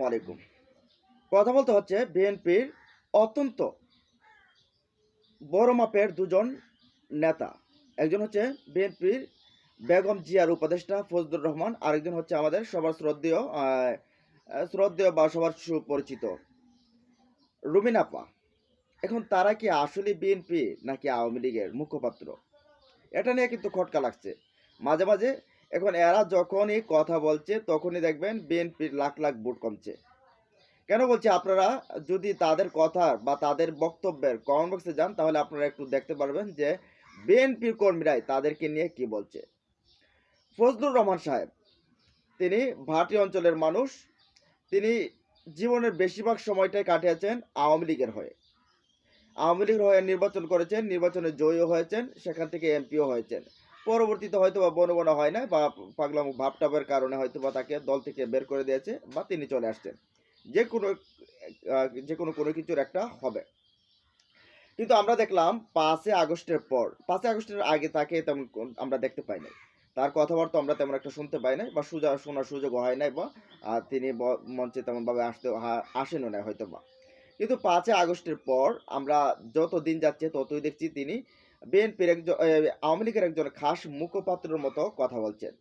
আসসালামু আলাইকুম। কথা বলতে হচ্ছে বিএনপির অত্যন্ত বড় মাপের দুজন নেতা। একজন হচ্ছে বিএনপির বেগম জিয়ার উপদেষ্টা ফজলুর রহমান, আরেকজন হচ্ছে আমাদের সবার শ্রদ্ধেয় বা সবার সুপরিচিত রুমিন আপা। এখন তারা কি আসলে বিএনপি নাকি আওয়ামী লীগের মুখপাত্র? এটা নিয়ে কিন্তু খটকা লাগছে। মাঝে, মাঝে এখন এরা যখনই কথা বলছে তখনই দেখবেন বিএনপির লাখ, লাখ ভোট কমছে। কেন বলছি, আপনারা যদি তাদের কথার বা তাদের বক্তব্যের কমেন্ট বক্সে যান তাহলে আপনারা একটু দেখতে পারবেন যে বিএনপির কর্মীরাই তাদেরকে নিয়ে কি বলছে। ফজলুর রহমান সাহেব, তিনি ভাটি অঞ্চলের মানুষ। তিনি জীবনের বেশিরভাগ সময়টাই কাটিয়েছেন আওয়ামী লীগের হয়ে। আওয়ামী লীগের হয়ে নির্বাচন করেছেন, নির্বাচনে জয়ীও হয়েছেন, সেখান থেকে এমপিও হয়েছেন। পরবর্তীতে হয়তো বা বনবনা হয় না বা পাগলাম ভাবটাবের কারণে হয়তো বা তাকে দল থেকে বের করে দিয়েছে বা তিনি চলে আসছেন। যে কোনো কোনো কিছুর একটা হবে। কিন্তু আমরা দেখলাম ৫ই আগস্টের পর, ৫ই আগস্টের আগে তাকে তেমন আমরা দেখতে পাই নাই। তার কথাবার্তা আমরা তেমন একটা শুনতে পাই নাই বা শোনার সুযোগও হয় নাই বা তিনি মঞ্চে তেমনভাবে আসেনও না হয়তোবা। কিন্তু ৫ই আগস্টের পর আমরা যত দিন যাচ্ছে ততই দেখছি তিনি বিএনপির একজন আওয়ামী লীগের একজন খাস মুখপাত্রের মতো কথা বলছেন।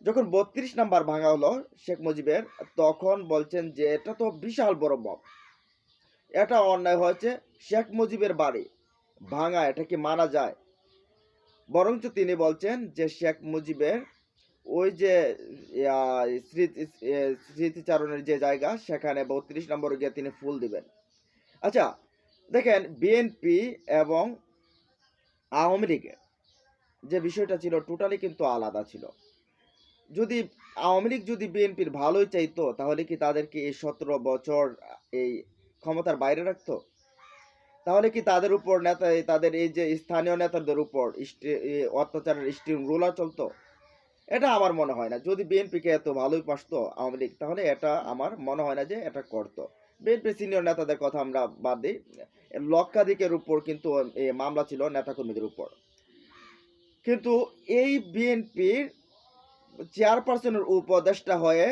যখন ৩২ নাম্বার ভাঙা হলো শেখ মুজিবের, তখন বলছেন যে এটা তো বিশাল বড় মব। এটা অন্যায় হয়েছে, শেখ মুজিবের বাড়ি ভাঙা, এটা কি মানা যায়? বরঞ্চ তিনি বলছেন যে শেখ মুজিবের ওই যে স্মৃতিচারণের যে জায়গা সেখানে ৩২ নম্বরে গিয়ে তিনি ফুল দিবেন। আচ্ছা, দেখেন বিএনপি এবং আওয়ামী লীগের যে বিষয়টা ছিল টোটালি কিন্তু আলাদা ছিল। যদি আওয়ামী লীগ যদি বিএনপির ভালোই চাইতো তাহলে কি তাদেরকে এই ১৭ বছর এই ক্ষমতার বাইরে রাখতো? তাহলে কি তাদের উপর তাদের এই যে স্থানীয় নেতাদের উপর অত্যাচারের স্টিম রোলার চলতো? এটা আমার মনে হয় না। যদি বিএনপিকে এত ভালোই বাসতো আওয়ামী লীগ, তাহলে এটা আমার মনে হয় না যে এটা করতো। বিএনপির সিনিয়র নেতাদের কথা আমরা বাদ দিই। লক্ষাধিকের উপর কিন্তু মামলা ছিল নেতাকর্মীদের উপর। কিন্তু এই বিএনপির চেয়ারপারসনের উপদেষ্টা হয়ে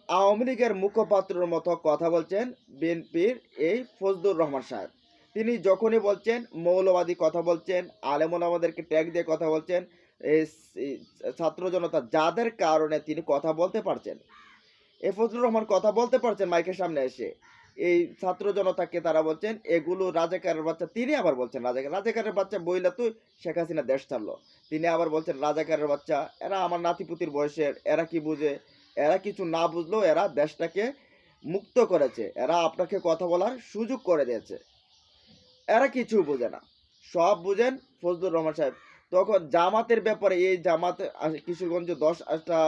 আওয়ামী লীগের মুখপাত্রের মতো কথা বলছেন বিএনপির এই ফজলুর রহমান সাহেব। তিনি যখনই বলছেন মৌলবাদী কথা বলছেন, আলেম ওলামাদেরকে ট্যাগ দিয়ে কথা বলছেন, এই ছাত্র জনতা যাদের কারণে তিনি কথা বলতে পারছেন, এই ফজলুর রহমান কথা বলতে পারছেন মাইকের সামনে এসে, এই ছাত্র জনতাকে তারা বলছেন এগুলো রাজাকারের বাচ্চা। তিনি আবার বলছেন রাজাকারের বাচ্চা বইলা তুই শেখ হাসিনা দেশ ছাড়লো। তিনি আবার বলছেন রাজাকারের বাচ্চা, এরা আমার নাতিপুতির বয়সের, এরা কি বুঝে? এরা কিছু না বুঝলেও এরা দেশটাকে মুক্ত করেছে, এরা আপনাকে কথা বলার সুযোগ করে দিয়েছে। এরা কিছু বোঝে না, সব বুঝেন ফজলুর রহমান সাহেব। তখন জামাতের ব্যাপারে, এই জামাত কিশোরগঞ্জে 10টা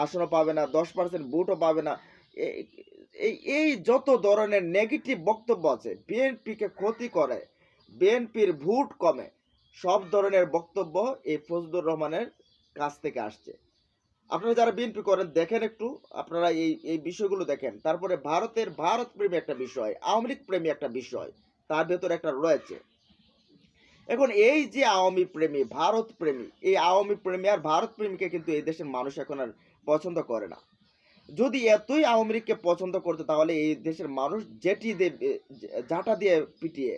আসনও পাবে না, 10% ভোটও পাবে না, এই যত ধরনের নেগেটিভ বক্তব্য আছে, বিএনপিকে ক্ষতি করে, বিএনপির ভোট কমে, সব ধরনের বক্তব্য এই ফজলুর রহমানের কাছ থেকে আসছে। আপনারা যারা বিএনপি করেন দেখেন একটু, আপনারা এই এই বিষয়গুলো দেখেন। তারপরে ভারত প্রেমী একটা বিষয়, আওয়ামী লীগ প্রেমী একটা বিষয় তার ভেতরে একটা রয়েছে। এখন এই যে আওয়ামী প্রেমী, ভারত প্রেমী, এই আওয়ামী প্রেমী আর ভারত প্রেমীকে কিন্তু এই দেশের মানুষ এখন আর পছন্দ করে না। যদি এতই আওয়ামী লীগকে পছন্দ করতো তাহলে এই দেশের মানুষ ঝাঁটা দিয়ে পিটিয়ে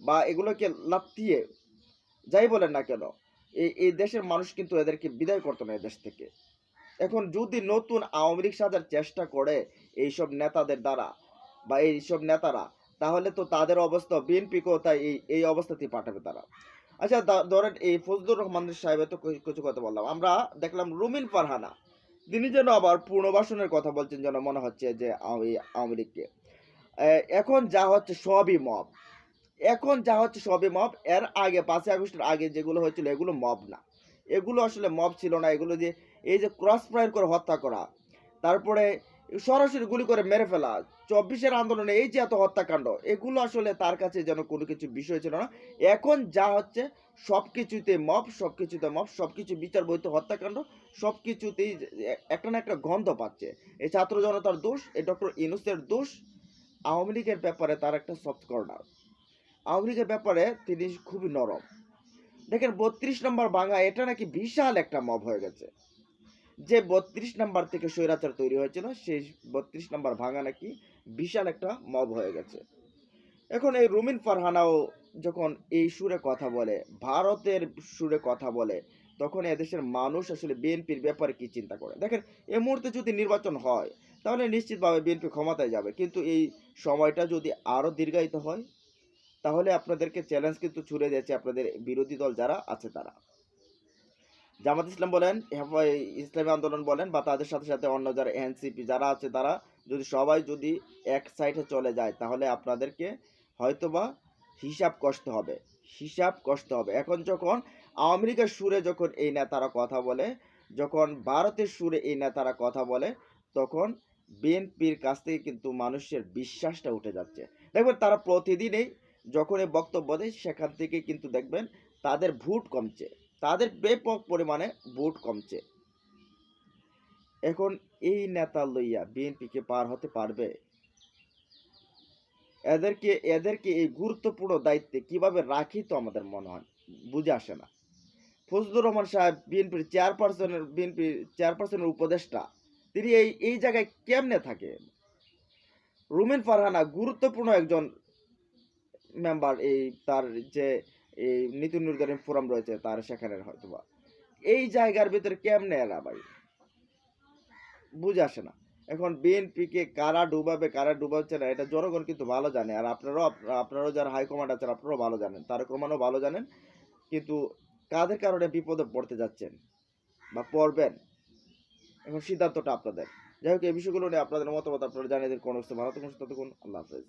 বা এগুলোকে লাথিয়ে যাই বলেন না কেন, এই দেশের মানুষ কিন্তু এদেরকে বিদায় করতো না এদেশ থেকে। এখন যদি নতুন আওয়ামী লীগ সাজার চেষ্টা করে এইসব নেতাদের দ্বারা বা এইসব নেতারা, তাহলে তো তাদের অবস্থা বিএনপিকেও তাই এই অবস্থাতেই পাঠাবে তারা। আচ্ছা, ধরেন এই ফজলুর রহমান সাহেবের তো কিছু কথা বললাম, আমরা দেখলাম রুমিন ফারহানা, তিনি যেন আবার পুনর্বাসনের কথা বলছেন, যেন মনে হচ্ছে যে আওয়ামী লীগকে এখন যা হচ্ছে সবই মব। এখন যা হচ্ছে সবই মব। এর আগে ৫ই আগস্টের আগে যেগুলো হয়েছিল এগুলো মব না, এগুলো আসলে মব ছিল না। এগুলো যে এই যে ক্রস ফায়ার করে হত্যা করা, তারপরে সরাসরি গুলি করে মেরে ফেলা, ২৪-এর আন্দোলনে এই যে এত হত্যাকাণ্ড, এগুলো আসলে তার কাছে যেন কোনো কিছু বিষয় ছিল না। এখন যা হচ্ছে সব কিছুতে মব, সব কিছুতে মব, সব কিছু বিচার বহির্ভূত হত্যাকাণ্ড, সব কিছুতেই একটা না একটা গন্ধ পাচ্ছে। এই ছাত্র জনতার দোষ, এই ডক্টর ইউনূসের দোষ। আওয়ামী লীগের ব্যাপারে তার একটা সফট কর্নার, আওয়ামী লীগের ব্যাপারে তিনি খুবই নরম। দেখেন ৩২ নম্বর ভাঙা, এটা নাকি বিশাল একটা মব হয়ে গেছে। যে 32 নাম্বার থেকে স্বৈরাচার তৈরি হয়েছিল সেই 32 নাম্বার ভাঙা নাকি বিশাল একটা মব হয়ে গেছে। এখন এই রুমিন ফারহানাও যখন এই সুরে কথা বলে, ভারতের সুরে কথা বলে, তখন এদেশের মানুষ আসলে বিএনপির ব্যাপারে কি চিন্তা করে? দেখেন, এই মুহূর্তে যদি নির্বাচন হয়, তাহলে নিশ্চিতভাবে বিএনপি ক্ষমতায় যাবে। কিন্তু এই সময়টা যদি আরো দীর্ঘায়িত হয়, তাহলে আপনাদেরকে চ্যালেঞ্জ কিন্তু ছুড়ে দিয়েছে আপনাদের বিরোধী দল যারা আছে তারা। জামাত ইসলাম বলেন, ইসলামী আন্দোলন বলেন বা তাদের সাথে সাথে অন্য যারা এনসিপি যারা আছে তারা যদি এক সাইডে চলে যায়, তাহলে আপনাদেরকে হয়তোবা হিসাব কষতে হবে। এখন যখন আওয়ামী লীগের সুরে যখন এই নেতারা কথা বলে, যখন ভারতের সুরে এই নেতারা কথা বলে, তখন বিএনপির কাছ থেকে কিন্তু মানুষের বিশ্বাসটা উঠে যাচ্ছে। দেখবেন তারা প্রতিদিনই যখন এই বক্তব্য দেয়, সেখান থেকে কিন্তু দেখবেন তাদের ভোট কমছে, তাদের ব্যাপক পরিমাণে ভোট কমছে। এখন এই নেতা লইয়া বিএনপিকে পার হতে পারবে? এদেরকে এই গুরুত্বপূর্ণ দায়িত্বে কিভাবে রাখি তো আমাদের মনে হয় বুঝে আসে না। ফজলুর রহমান সাহেব বিএনপির চেয়ারপারসনের উপদেষ্টা, তিনি এই জায়গায় কেমনে থাকে? রুমিন ফারহানা গুরুত্বপূর্ণ একজন মেম্বার, তার যে এই নীতি নির্ধারণী ফোরাম রয়েছে তার সেখানে হয়তোবা এই জায়গার ভিতরে কেমনে এরা ভাই বুঝে আসে না। এখন বিএনপিকে কারা ডুবাচ্ছে না এটা জনগণ কিন্তু ভালো জানে, আর আপনারাও যারা হাইকমান্ড আছেন আপনারাও ভালো জানেন, তারেক রহমানও ভালো জানেন। কিন্তু কাদের কারণে বিপদে পড়তে যাচ্ছেন বা পড়বেন, এখন সিদ্ধান্তটা আপনাদের। যাই হোক, এই বিষয়গুলো নিয়ে আপনাদের মতামত আপনারা জানিয়ে দিন। কোনো ভালো থাকুন, সুস্থ থাকুন। আল্লাহ হাফেজ।